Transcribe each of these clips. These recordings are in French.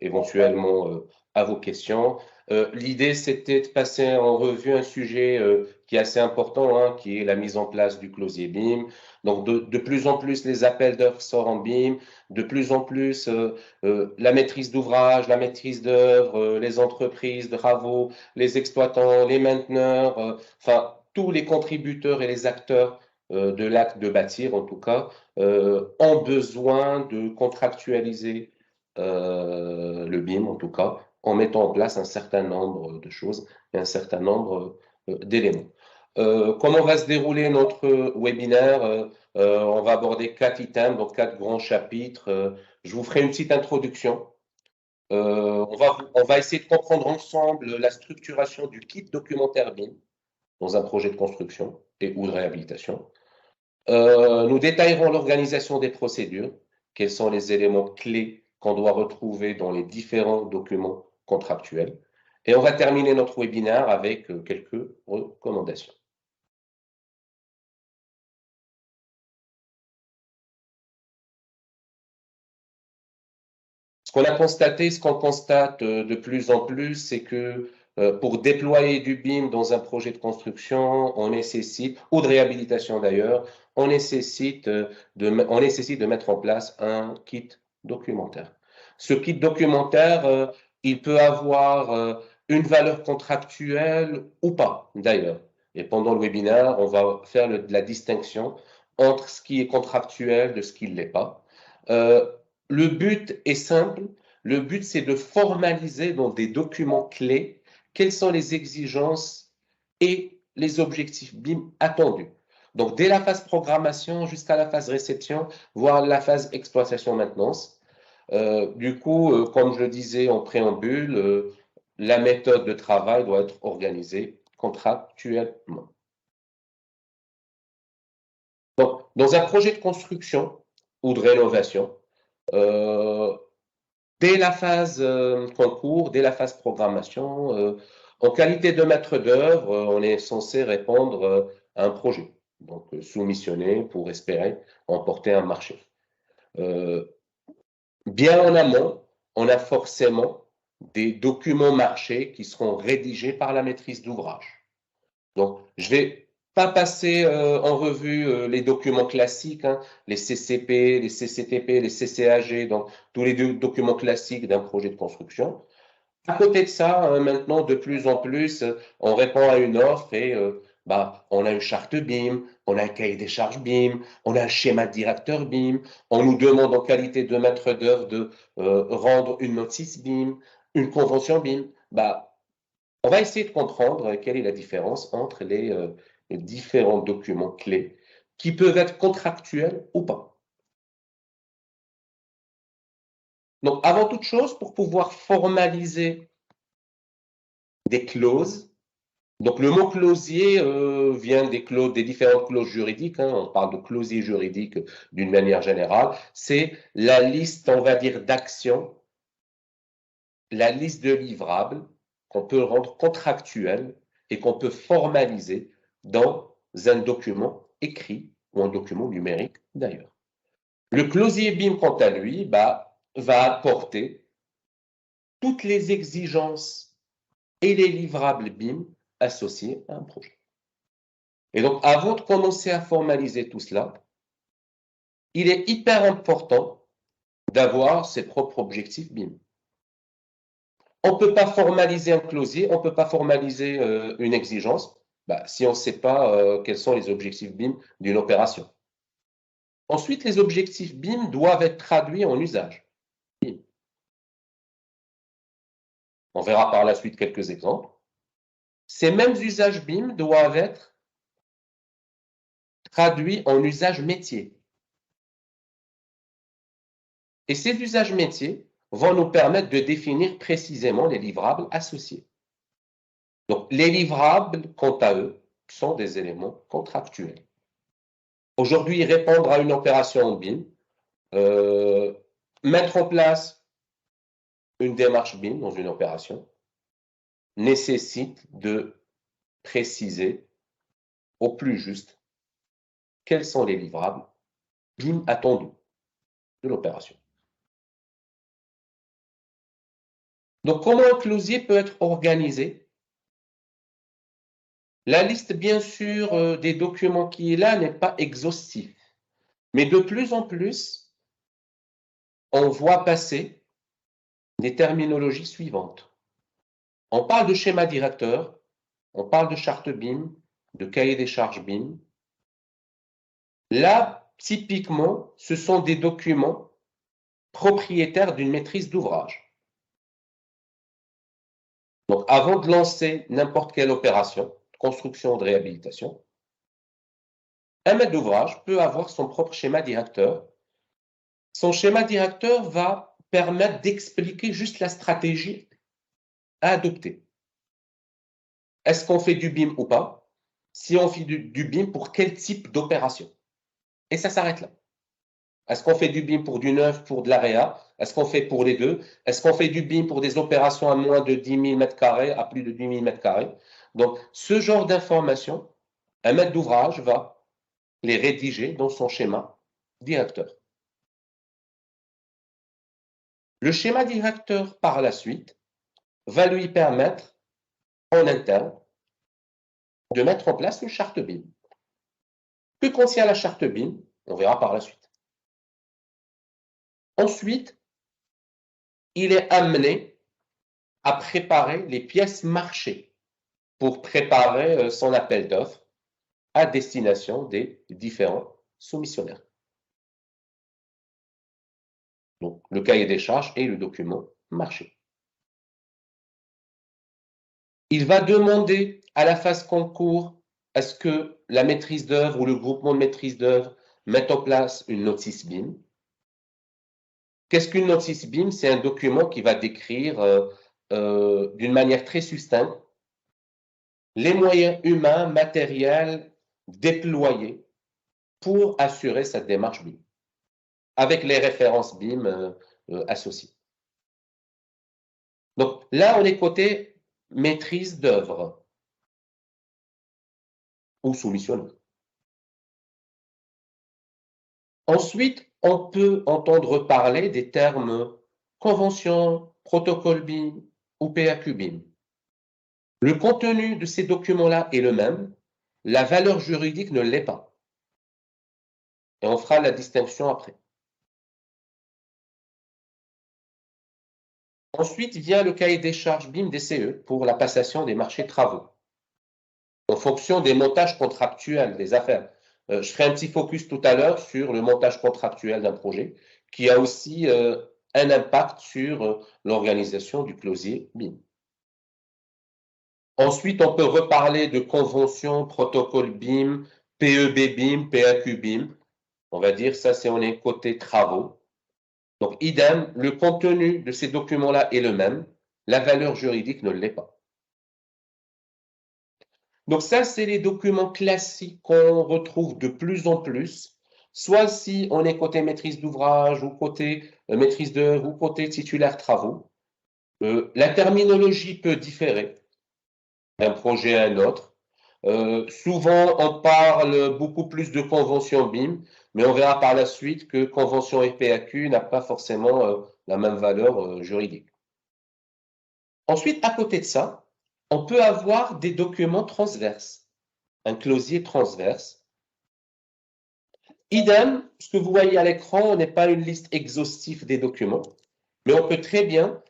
éventuellement à vos questions. L'idée, c'était de passer en revue un sujet qui est assez important, hein, qui est la mise en place du closier BIM. Donc, de plus en plus, les appels d'offres sortent en BIM, de plus en plus, la maîtrise d'ouvrage, la maîtrise d'œuvre, les entreprises de travaux, les exploitants, les mainteneurs, enfin, tous les contributeurs et les acteurs de l'acte de bâtir, en tout cas, ont besoin de contractualiser le BIM, en tout cas, en mettant en place un certain nombre de choses et un certain nombre d'éléments. Comment va se dérouler notre webinaire? On va aborder 4 items, donc 4 grands chapitres. Je vous ferai une petite introduction. On va essayer de comprendre ensemble la structuration du kit documentaire BIM dans un projet de construction et ou de réhabilitation. Nous détaillerons l'organisation des procédures, quels sont les éléments clés qu'on doit retrouver dans les différents documents contractuels. Et on va terminer notre webinaire avec quelques recommandations. Ce qu'on a constaté, ce qu'on constate de plus en plus, c'est que pour déployer du BIM dans un projet de construction, on nécessite, ou de réhabilitation d'ailleurs, on nécessite de mettre en place un kit documentaire. Ce kit documentaire, il peut avoir une valeur contractuelle ou pas, d'ailleurs. Et pendant le webinaire, on va faire la distinction entre ce qui est contractuel de ce qui ne l'est pas. Le but est simple. Le but, c'est de formaliser dans des documents clés quelles sont les exigences et les objectifs BIM attendus. Donc, dès la phase programmation jusqu'à la phase réception, voire la phase exploitation-maintenance. Du coup, comme je le disais en préambule, la méthode de travail doit être organisée contractuellement. Donc, dans un projet de construction ou de rénovation, dès la phase concours, dès la phase programmation, en qualité de maître d'œuvre, on est censé répondre à un projet, donc soumissionner pour espérer emporter un marché. Bien en amont, on a forcément des documents marchés qui seront rédigés par la maîtrise d'ouvrage. Donc, je vais pas passer en revue les documents classiques, hein, les CCP, les CCTP, les CCAG, donc tous les documents classiques d'un projet de construction. À côté de ça, maintenant, de plus en plus, on répond à une offre et on a une charte BIM, on a un cahier des charges BIM, on a un schéma directeur BIM, on nous demande en qualité de maître d'œuvre de rendre une notice BIM, une convention BIM. On va essayer de comprendre quelle est la différence entre les différents documents clés qui peuvent être contractuels ou pas. Donc, avant toute chose, pour pouvoir formaliser des clauses, donc le mot clausier vient des différentes clauses juridiques, hein, on parle de clausier juridique d'une manière générale, c'est la liste, on va dire, d'actions, la liste de livrables qu'on peut rendre contractuelle et qu'on peut formaliser dans un document écrit ou un document numérique d'ailleurs. Le closier BIM, quant à lui, va apporter toutes les exigences et les livrables BIM associés à un projet. Et donc, avant de commencer à formaliser tout cela, il est hyper important d'avoir ses propres objectifs BIM. On ne peut pas formaliser un closier, on ne peut pas formaliser une exigence si on ne sait pas quels sont les objectifs BIM d'une opération. Ensuite, les objectifs BIM doivent être traduits en usage. On verra par la suite quelques exemples. Ces mêmes usages BIM doivent être traduits en usage métier. Et ces usages métiers vont nous permettre de définir précisément les livrables associés. Donc, les livrables, quant à eux, sont des éléments contractuels. Aujourd'hui, répondre à une opération en BIM, mettre en place une démarche BIM dans une opération, nécessite de préciser au plus juste quels sont les livrables BIM attendus de l'opération. Donc, comment un closier peut être organisé? La liste, bien sûr, des documents qui est là n'est pas exhaustive. Mais de plus en plus, on voit passer des terminologies suivantes. On parle de schéma directeur, on parle de charte BIM, de cahier des charges BIM. Là, typiquement, ce sont des documents propriétaires d'une maîtrise d'ouvrage. Donc, avant de lancer n'importe quelle opération, construction ou de réhabilitation, un maître d'ouvrage peut avoir son propre schéma directeur. Son schéma directeur va permettre d'expliquer juste la stratégie à adopter. Est-ce qu'on fait du BIM ou pas? Si on fait du BIM, pour quel type d'opération? Et ça s'arrête là. Est-ce qu'on fait du BIM pour du neuf, pour de l'AREA? Est-ce qu'on fait pour les deux? Est-ce qu'on fait du BIM pour des opérations à moins de 10 000 m², à plus de 10 000 m²? Donc, ce genre d'informations, un maître d'ouvrage va les rédiger dans son schéma directeur. Le schéma directeur, par la suite, va lui permettre, en interne, de mettre en place une charte BIM. Que contient la charte BIM? On verra par la suite. Ensuite, il est amené à préparer les pièces marchées pour préparer son appel d'offres à destination des différents soumissionnaires. Donc, le cahier des charges et le document marché. Il va demander à la phase concours, est-ce que la maîtrise d'œuvre ou le groupement de maîtrise d'œuvre met en place une notice BIM? Qu'est-ce qu'une notice BIM? C'est un document qui va décrire d'une manière très succincte les moyens humains, matériels déployés pour assurer cette démarche BIM, avec les références BIM associées. Donc là, on est côté maîtrise d'œuvre ou soumissionnaire. Ensuite, on peut entendre parler des termes convention, protocole BIM ou PAQ BIM. Le contenu de ces documents-là est le même, la valeur juridique ne l'est pas. Et on fera la distinction après. Ensuite vient le cahier des charges BIM DCE pour la passation des marchés travaux, en fonction des montages contractuels des affaires. Je ferai un petit focus tout à l'heure sur le montage contractuel d'un projet, qui a aussi un impact sur l'organisation du closier BIM. Ensuite, on peut reparler de convention, protocole BIM, PEB BIM, PAQ BIM. On va dire ça, c'est on est côté travaux. Donc, idem, le contenu de ces documents-là est le même, la valeur juridique ne l'est pas. Donc ça, c'est les documents classiques qu'on retrouve de plus en plus, soit si on est côté maîtrise d'ouvrage ou côté maîtrise d'œuvre ou côté titulaire travaux. La terminologie peut différer d'un projet à un autre. Souvent, on parle beaucoup plus de convention BIM, mais on verra par la suite que convention et PAQ n'a pas forcément la même valeur juridique. Ensuite, à côté de ça, on peut avoir des documents transverses, un closier transverse. Idem, ce que vous voyez à l'écran n'est pas une liste exhaustive des documents, mais on peut très bien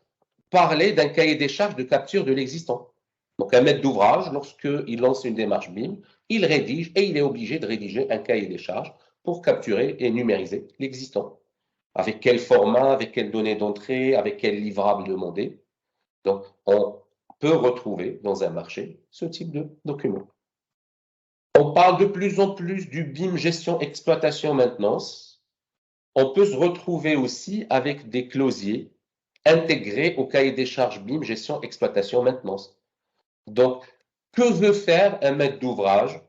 parler d'un cahier des charges de capture de l'existant. Donc, un maître d'ouvrage, lorsqu'il lance une démarche BIM, il rédige et il est obligé de rédiger un cahier des charges pour capturer et numériser l'existant. Avec quel format, avec quelles données d'entrée, avec quel livrable demandé. Donc, on peut retrouver dans un marché ce type de document. On parle de plus en plus du BIM gestion, exploitation, maintenance. On peut se retrouver aussi avec des closiers intégrés au cahier des charges BIM gestion, exploitation, maintenance. Donc, que veut faire un maître d'ouvrage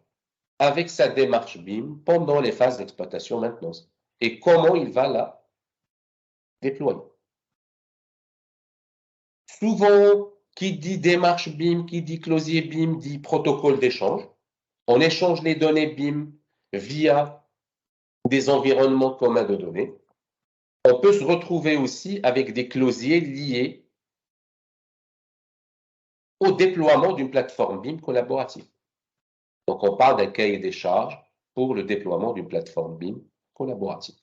avec sa démarche BIM pendant les phases d'exploitation maintenance? Et comment il va la déployer? Souvent, qui dit démarche BIM, qui dit closier BIM, dit protocole d'échange. On échange les données BIM via des environnements communs de données. On peut se retrouver aussi avec des closiers liés au déploiement d'une plateforme BIM collaborative. Donc, on parle d'un cahier des charges pour le déploiement d'une plateforme BIM collaborative.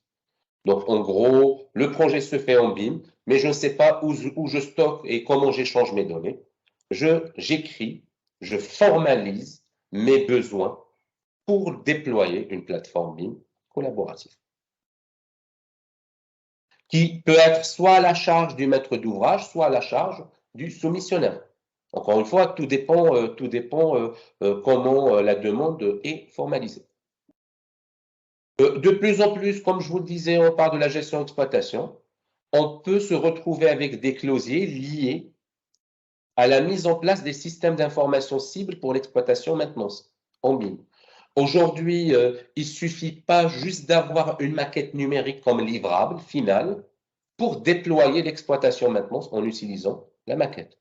Donc, en gros, le projet se fait en BIM, mais je ne sais pas où je stocke et comment j'échange mes données. J'écris, je formalise mes besoins pour déployer une plateforme BIM collaborative, qui peut être soit à la charge du maître d'ouvrage, soit à la charge du soumissionnaire. Encore une fois, tout dépend comment la demande est formalisée. De plus en plus, comme je vous le disais, on parle de la gestion d'exploitation. On peut se retrouver avec des clausiers liés à la mise en place des systèmes d'information cibles pour l'exploitation maintenance en BIM. Aujourd'hui, il ne suffit pas juste d'avoir une maquette numérique comme livrable final pour déployer l'exploitation maintenance en utilisant la maquette.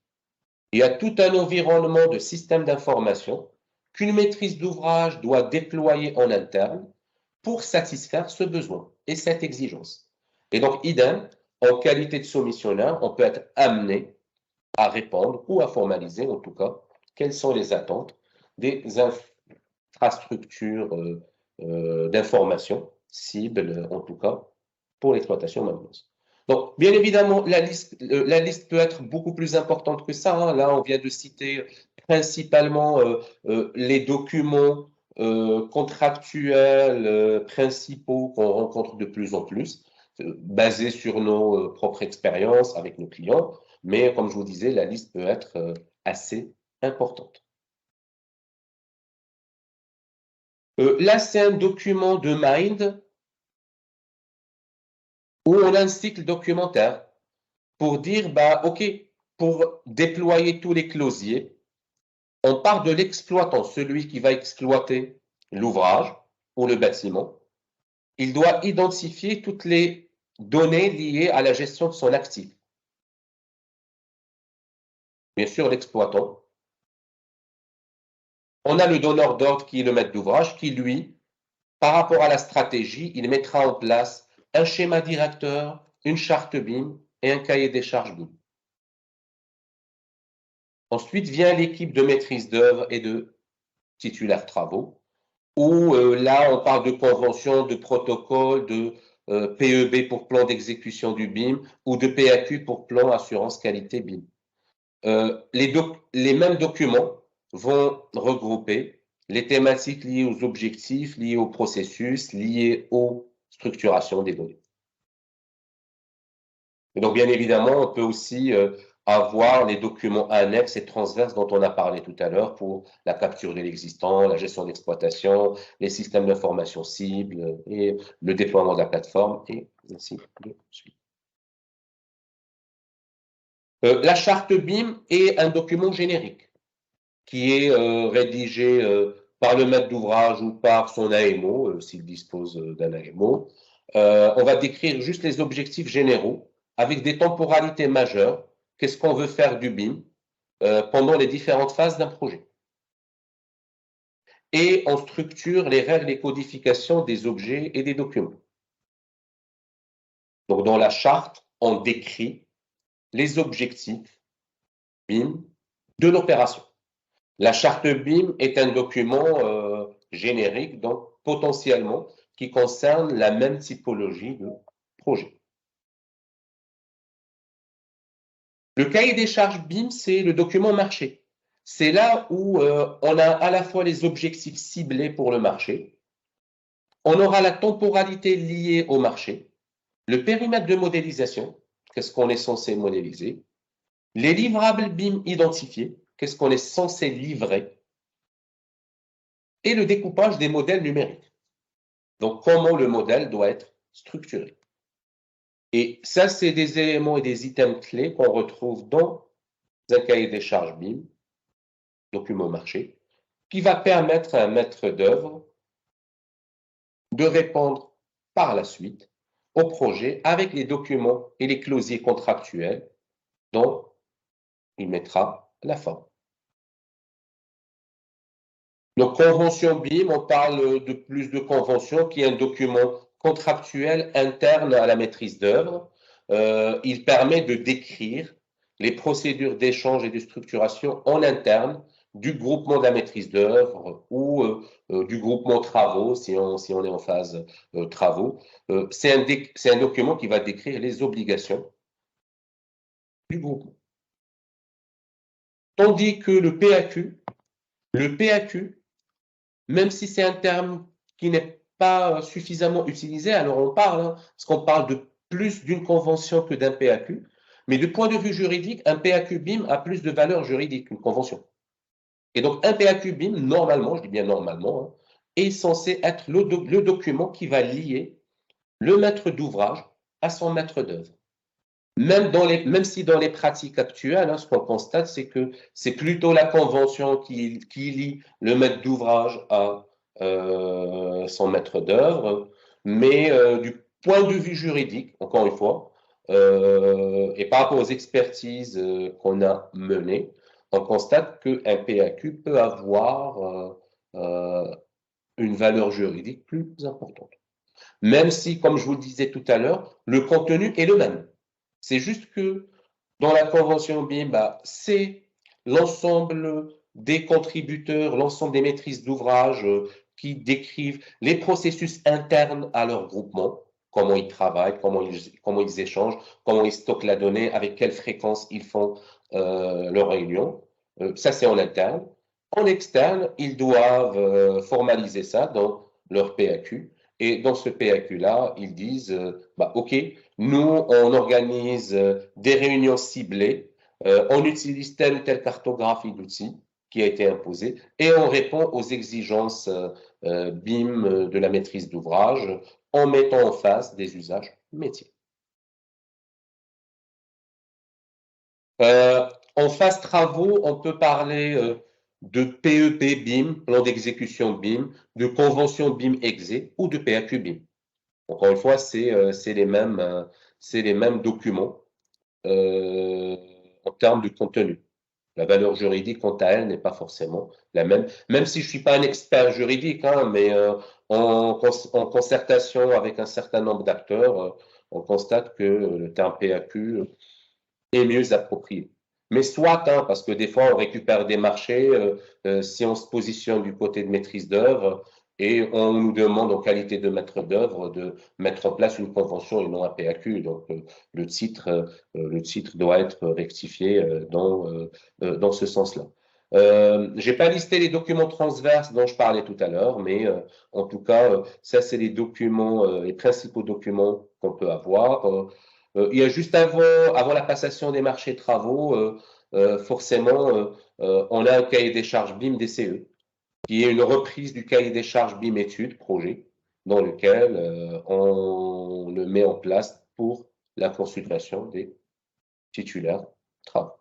Il y a tout un environnement de systèmes d'information qu'une maîtrise d'ouvrage doit déployer en interne pour satisfaire ce besoin et cette exigence. Et donc, idem, en qualité de soumissionnaire, on peut être amené à répondre ou à formaliser, en tout cas, quelles sont les attentes des infrastructures d'information cibles, en tout cas, pour l'exploitation maintenance. Donc, bien évidemment, la liste peut être beaucoup plus importante que ça. Hein. Là, on vient de citer principalement les documents contractuels principaux qu'on rencontre de plus en plus, basés sur nos propres expériences avec nos clients. Mais comme je vous disais, la liste peut être assez importante. Là, c'est un document de Mind où on a un cycle documentaire pour dire, bah, OK, pour déployer tous les clausiers, on part de l'exploitant, celui qui va exploiter l'ouvrage ou le bâtiment. Il doit identifier toutes les données liées à la gestion de son actif. Bien sûr, l'exploitant. On a le donneur d'ordre qui est le maître d'ouvrage qui, lui, par rapport à la stratégie, il mettra en place un schéma directeur, une charte BIM et un cahier des charges BIM. Ensuite vient l'équipe de maîtrise d'œuvre et de titulaires travaux, où là, on parle de convention, de protocole, de PEB pour plan d'exécution du BIM ou de PAQ pour plan assurance qualité BIM. Les mêmes documents vont regrouper les thématiques liées aux objectifs, liées au processus, liées aux structurations des données. Et donc, bien évidemment, on peut aussi avoir les documents annexes et transverses dont on a parlé tout à l'heure pour la capture de l'existant, la gestion d'exploitation, les systèmes d'information cibles et le déploiement de la plateforme et ainsi de suite. La charte BIM est un document générique qui est rédigé par le maître d'ouvrage ou par son AMO, s'il dispose d'un AMO. On va décrire juste les objectifs généraux avec des temporalités majeures. Qu'est-ce qu'on veut faire du BIM pendant les différentes phases d'un projet. Et on structure les règles et codifications des objets et des documents. Donc, dans la charte, on décrit les objectifs BIM de l'opération. La charte BIM est un document générique, donc potentiellement, qui concerne la même typologie de projet. Le cahier des charges BIM, c'est le document marché. C'est là où on a à la fois les objectifs ciblés pour le marché, on aura la temporalité liée au marché, le périmètre de modélisation, qu'est-ce qu'on est censé modéliser, les livrables BIM identifiés, qu'est-ce qu'on est censé livrer, et le découpage des modèles numériques. Donc, comment le modèle doit être structuré. Et ça, c'est des éléments et des items clés qu'on retrouve dans un cahier des charges BIM, document marché, qui va permettre à un maître d'œuvre de répondre par la suite au projet avec les documents et les clausiers contractuels dont il mettra la forme. Donc, convention BIM, on parle de plus de convention qui est un document contractuel interne à la maîtrise d'œuvre. Il permet de décrire les procédures d'échange et de structuration en interne du groupement de la maîtrise d'œuvre ou du groupement travaux, si on est en phase travaux. C'est un document qui va décrire les obligations du groupement. Tandis que le PAQ, même si c'est un terme qui n'est pas suffisamment utilisé, alors on parle, hein, parce qu'on parle de plus d'une convention que d'un PAQ, mais du point de vue juridique, un PAQ-BIM a plus de valeur juridique qu'une convention. Et donc, un PAQ-BIM, normalement, je dis bien normalement, hein, est censé être le document qui va lier le maître d'ouvrage à son maître d'œuvre. Même si dans les pratiques actuelles, hein, ce qu'on constate, c'est que c'est plutôt la convention qui lie le maître d'ouvrage à son maître d'œuvre, mais du point de vue juridique, encore une fois, et par rapport aux expertises qu'on a menées, on constate qu'un PAQ peut avoir une valeur juridique plus importante. Même si, comme je vous le disais tout à l'heure, le contenu est le même. C'est juste que dans la convention BIM, c'est l'ensemble des contributeurs, l'ensemble des maîtrises d'ouvrage qui décrivent les processus internes à leur groupement, comment ils travaillent, comment ils échangent, comment ils stockent la donnée, avec quelle fréquence ils font leurs réunions. Ça, c'est en interne. En externe, ils doivent formaliser ça dans leur PAQ. Et dans ce PAQ-là, ils disent, OK, nous, on organise des réunions ciblées, on utilise telle ou telle cartographie d'outils qui a été imposée et on répond aux exigences BIM de la maîtrise d'ouvrage en mettant en face des usages métiers. En phase travaux, on peut parler de PEP BIM, plan d'exécution BIM, de convention BIM exé ou de PAQ BIM. Encore une fois, c'est les mêmes documents en termes de contenu. La valeur juridique, quant à elle, n'est pas forcément la même. Même si je ne suis pas un expert juridique, hein, mais en concertation avec un certain nombre d'acteurs, on constate que le terme PAQ est mieux approprié. Mais soit, hein, parce que des fois, on récupère des marchés, si on se positionne du côté de maîtrise d'œuvre, et on nous demande en qualité de maître d'œuvre de mettre en place une convention et non un PAQ. Donc, le titre doit être rectifié dans ce sens-là. J'ai pas listé les documents transverses dont je parlais tout à l'heure, mais en tout cas, ça, c'est les documents, les principaux documents qu'on peut avoir. Il y a juste avant la passation des marchés travaux, forcément, on a un cahier des charges BIM DCE, qui est une reprise du cahier des charges BIM études projet, dans lequel on le met en place pour la consultation des titulaires travaux.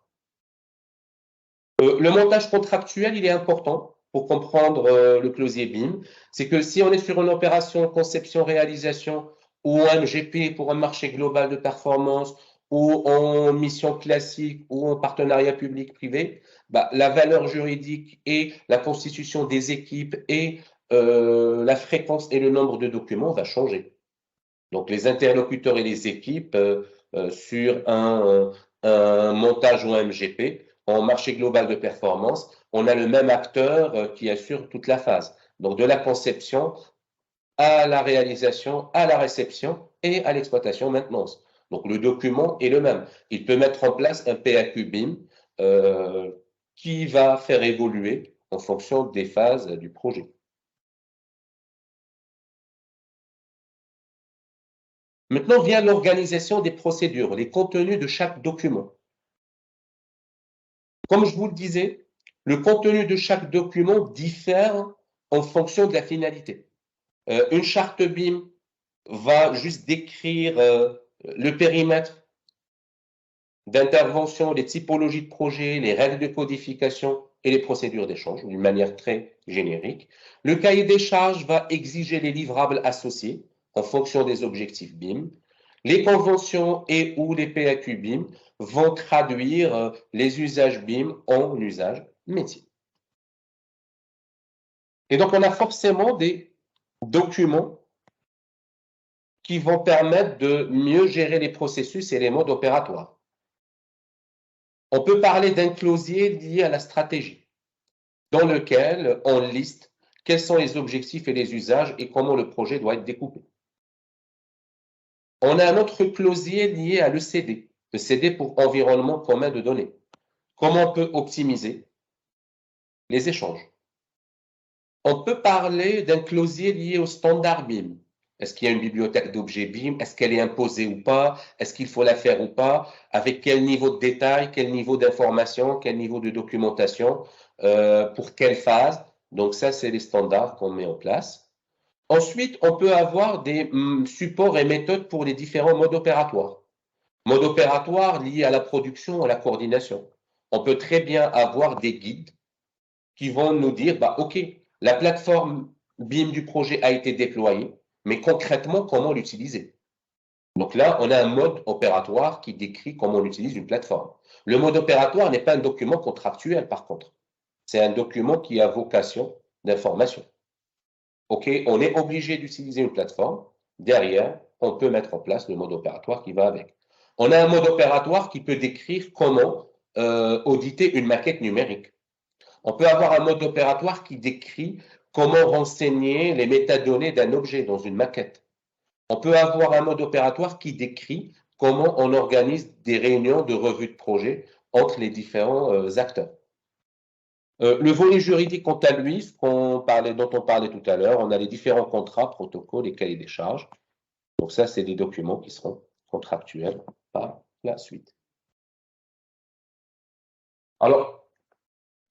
Le montage contractuel, il est important pour comprendre le closier BIM. C'est que si on est sur une opération conception-réalisation ou en MGP pour un marché global de performance ou en mission classique ou en partenariat public-privé, la valeur juridique et la constitution des équipes et la fréquence et le nombre de documents va changer. Donc, les interlocuteurs et les équipes sur un montage ou un MGP, en marché global de performance, on a le même acteur qui assure toute la phase. Donc, de la conception à la réalisation, à la réception et à l'exploitation maintenance. Donc, le document est le même. Il peut mettre en place un PAQ BIM qui va faire évoluer en fonction des phases du projet. Maintenant vient l'organisation des procédures, les contenus de chaque document. Comme je vous le disais, le contenu de chaque document diffère en fonction de la finalité. Une charte BIM va juste décrire le périmètre d'intervention, les typologies de projet, les règles de codification et les procédures d'échange d'une manière très générique. Le cahier des charges va exiger les livrables associés en fonction des objectifs BIM. Les conventions et ou les PAQ BIM vont traduire les usages BIM en usages métier. Et donc, on a forcément des documents qui vont permettre de mieux gérer les processus et les modes opératoires. On peut parler d'un closier lié à la stratégie, dans lequel on liste quels sont les objectifs et les usages et comment le projet doit être découpé. On a un autre closier lié à l'ECD, ECD pour environnement commun de données. Comment on peut optimiser les échanges. On peut parler d'un closier lié au standard BIM. Est-ce qu'il y a une bibliothèque d'objets BIM? Est-ce qu'elle est imposée ou pas? Est-ce qu'il faut la faire ou pas? Avec quel niveau de détail, quel niveau d'information, quel niveau de documentation, pour quelle phase? Donc ça, c'est les standards qu'on met en place. Ensuite, on peut avoir des supports et méthodes pour les différents modes opératoires. Mode opératoire lié à la production, à la coordination. On peut très bien avoir des guides qui vont nous dire, bah, OK, la plateforme BIM du projet a été déployée, mais concrètement, comment l'utiliser? Donc là, on a un mode opératoire qui décrit comment on utilise une plateforme. Le mode opératoire n'est pas un document contractuel, par contre. C'est un document qui a vocation d'information. OK, on est obligé d'utiliser une plateforme. Derrière, on peut mettre en place le mode opératoire qui va avec. On a un mode opératoire qui peut décrire comment auditer une maquette numérique. On peut avoir un mode opératoire qui décrit comment renseigner les métadonnées d'un objet dans une maquette. On peut avoir un mode opératoire qui décrit comment on organise des réunions de revue de projet entre les différents acteurs. Le volet juridique, quant à lui, dont on parlait tout à l'heure, on a les différents contrats, protocoles et cahiers des charges. Donc ça, c'est des documents qui seront contractuels par la suite. Alors,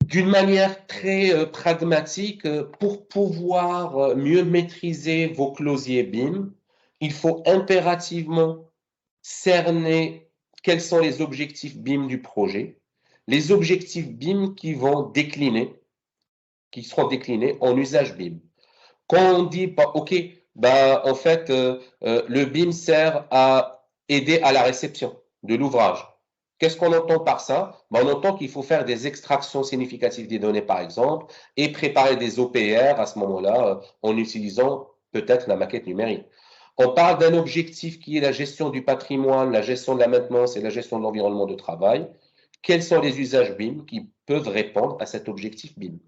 d'une manière très pragmatique, pour pouvoir mieux maîtriser vos closiers BIM, il faut impérativement cerner quels sont les objectifs BIM du projet, les objectifs BIM qui seront déclinés en usage BIM. Quand on dit, bah, OK, bah, en fait, le BIM sert à aider à la réception de l'ouvrage. Qu'est-ce qu'on entend par ça? Ben, on entend qu'il faut faire des extractions significatives des données, par exemple, et préparer des OPR à ce moment-là, en utilisant peut-être la maquette numérique. On parle d'un objectif qui est la gestion du patrimoine, la gestion de la maintenance et la gestion de l'environnement de travail. Quels sont les usages BIM qui peuvent répondre à cet objectif BIM?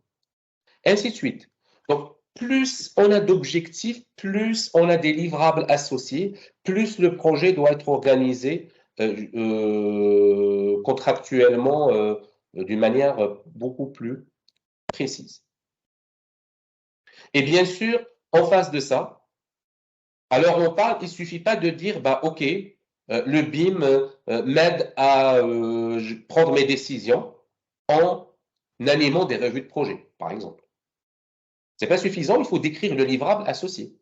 Ainsi de suite. Donc, plus on a d'objectifs, plus on a des livrables associés, plus le projet doit être organisé contractuellement d'une manière beaucoup plus précise. Et bien sûr, en face de ça, alors on parle, il ne suffit pas de dire, bah, OK, le BIM m'aide à prendre mes décisions en animant des revues de projet, par exemple. Ce n'est pas suffisant, il faut décrire le livrable associé.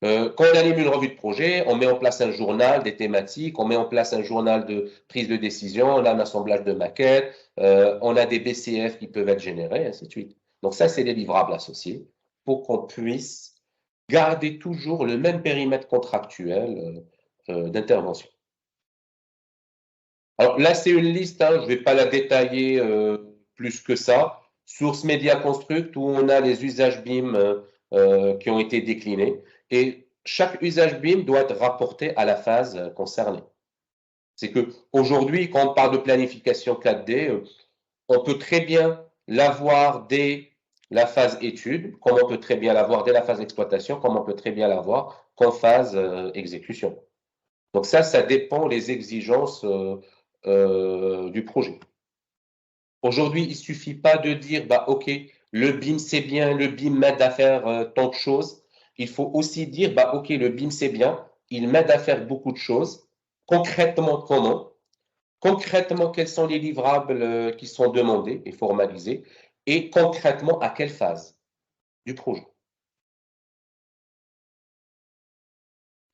Quand on anime une revue de projet, on met en place un journal des thématiques, on met en place un journal de prise de décision, on a un assemblage de maquettes, on a des BCF qui peuvent être générés, ainsi de suite. Donc ça, c'est des livrables associés pour qu'on puisse garder toujours le même périmètre contractuel d'intervention. Alors là, c'est une liste, hein, je ne vais pas la détailler plus que ça. Source Média Construct, où on a les usages BIM qui ont été déclinés. Et chaque usage BIM doit être rapporté à la phase concernée. C'est qu'aujourd'hui, quand on parle de planification 4D, on peut très bien l'avoir dès la phase étude, comme on peut très bien l'avoir dès la phase exploitation, comme on peut très bien l'avoir qu'en phase exécution. Donc ça dépend des exigences du projet. Aujourd'hui, il ne suffit pas de dire, bah, OK, le BIM c'est bien, le BIM m'aide à faire tant de choses. Il faut aussi dire, bah, OK, le BIM c'est bien, il m'aide à faire beaucoup de choses. Concrètement, comment? Concrètement, quels sont les livrables qui sont demandés et formalisés? Et concrètement, à quelle phase du projet?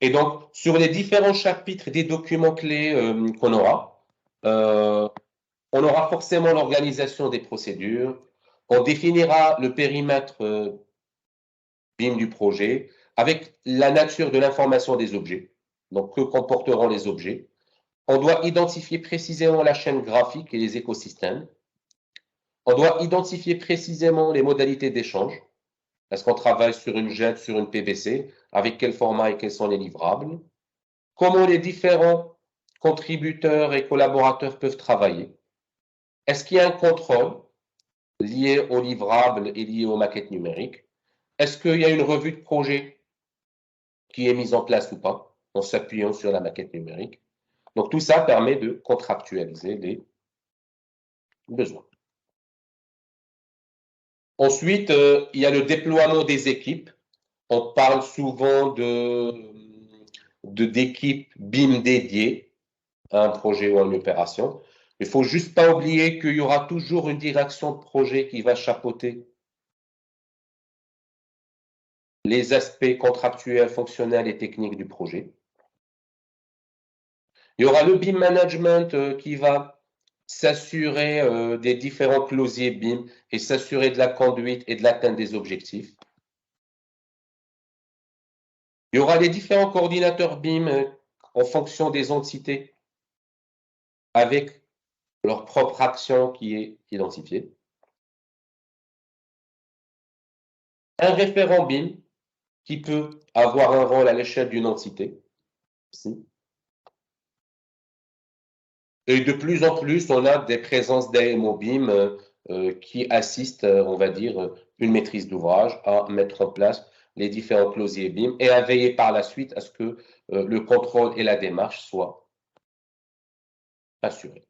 Et donc, sur les différents chapitres des documents clés qu'on aura, on aura forcément l'organisation des procédures, on définira le périmètre BIM du projet avec la nature de l'information des objets, donc que comporteront les objets. On doit identifier précisément la chaîne graphique et les écosystèmes. On doit identifier précisément les modalités d'échange. Est-ce qu'on travaille sur une JET, sur une PVC? Avec quel format et quels sont les livrables? Comment les différents contributeurs et collaborateurs peuvent travailler? Est-ce qu'il y a un contrôle lié aux livrables et lié aux maquettes numériques? Est-ce qu'il y a une revue de projet qui est mise en place ou pas, en s'appuyant sur la maquette numérique? Donc, tout ça permet de contractualiser les besoins. Ensuite, il y a le déploiement des équipes. On parle souvent d'équipes BIM dédiées à un projet ou à une opération. Il ne faut juste pas oublier qu'il y aura toujours une direction de projet qui va chapeauter les aspects contractuels, fonctionnels et techniques du projet. Il y aura le BIM management qui va s'assurer des différents closiers BIM et s'assurer de la conduite et de l'atteinte des objectifs. Il y aura les différents coordinateurs BIM en fonction des entités avec leur propre action qui est identifiée. Un référent BIM qui peut avoir un rôle à l'échelle d'une entité. Et de plus en plus, on a des présences d'AMO BIM qui assistent, on va dire, une maîtrise d'ouvrage à mettre en place les différents closiers BIM et à veiller par la suite à ce que le contrôle et la démarche soient assurés.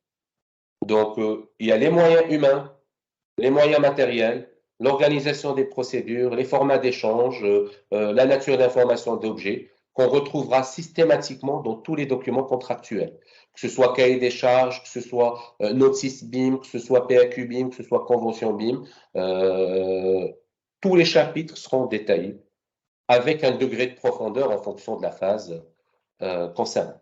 Donc, il y a les moyens humains, les moyens matériels, l'organisation des procédures, les formats d'échange, la nature d'information d'objets qu'on retrouvera systématiquement dans tous les documents contractuels, que ce soit cahier des charges, que ce soit notice BIM, que ce soit PAQ BIM, que ce soit convention BIM, tous les chapitres seront détaillés avec un degré de profondeur en fonction de la phase concernée.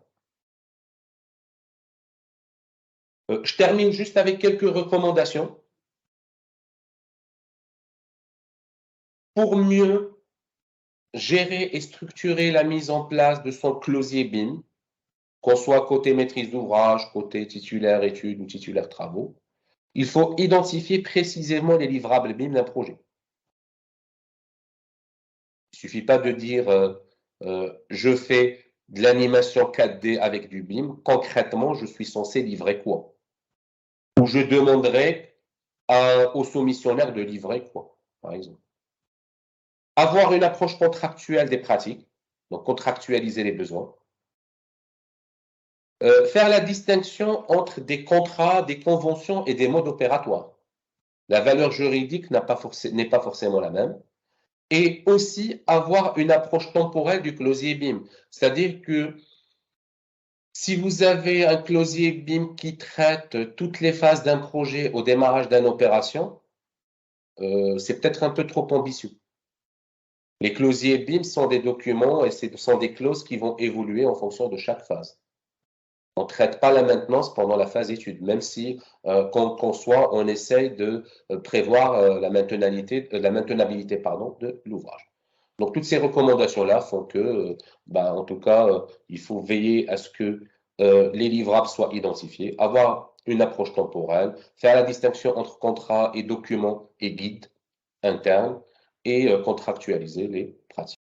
Je termine juste avec quelques recommandations. Pour mieux gérer et structurer la mise en place de son closier BIM, qu'on soit côté maîtrise d'ouvrage, côté titulaire études ou titulaire travaux, il faut identifier précisément les livrables BIM d'un projet. Il ne suffit pas de dire je fais de l'animation 4D avec du BIM. Concrètement, je suis censé livrer quoi? Ou je demanderai au soumissionnaire de livrer quoi, par exemple. Avoir une approche contractuelle des pratiques, donc contractualiser les besoins. Faire la distinction entre des contrats, des conventions et des modes opératoires. La valeur juridique n'est pas forcément la même. Et aussi avoir une approche temporelle du closier BIM. C'est-à-dire que si vous avez un closier BIM qui traite toutes les phases d'un projet au démarrage d'une opération, c'est peut-être un peu trop ambitieux. Les closiers BIM sont des documents et ce sont des clauses qui vont évoluer en fonction de chaque phase. On ne traite pas la maintenance pendant la phase étude, même si, qu'on soit, on essaye de prévoir la maintenabilité de l'ouvrage. Donc, toutes ces recommandations-là font que, en tout cas, il faut veiller à ce que les livrables soient identifiés, avoir une approche temporelle, faire la distinction entre contrat et documents et guides internes et contractualiser les pratiques.